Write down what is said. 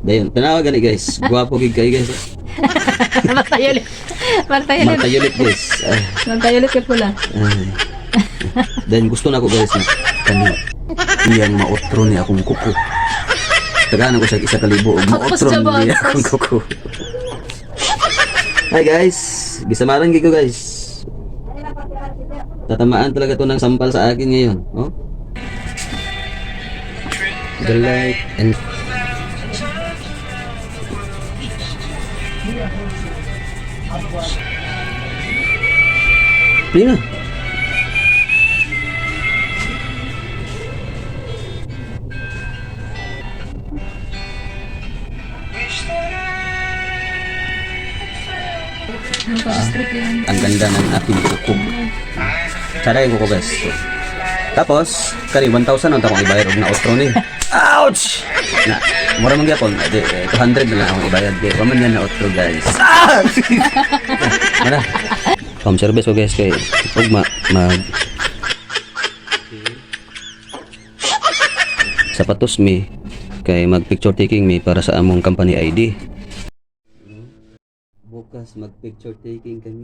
Dayon, tanawa gani guys. Gwapo gid kay guys. Martayulit. Martayulit. Matayulit guys. Martayulit ka pula. Then gusto na ko guys na kani iyang maotro ni akong kuko. Taganan ko siya isa kalibo og maotro ni akong kuko. Hi guys, gisamaran gid ko guys. Tatamaan talaga to ng sampal sa akin ngayon, oh. The light and Pina. Ang ganda ng aking kuko. Tsaray ko guys. Tapos, kani 1,000 ang takong ibayad og na outro ni. Ouch! Na, mura man gyapon, 200 na lang akong ibayad. Di, waman yan na outro guys. Mana? Home service ko guys kay ugma mag sapatos mi kay mag picture taking mi para sa among company ID. Bukas mag picture taking kami.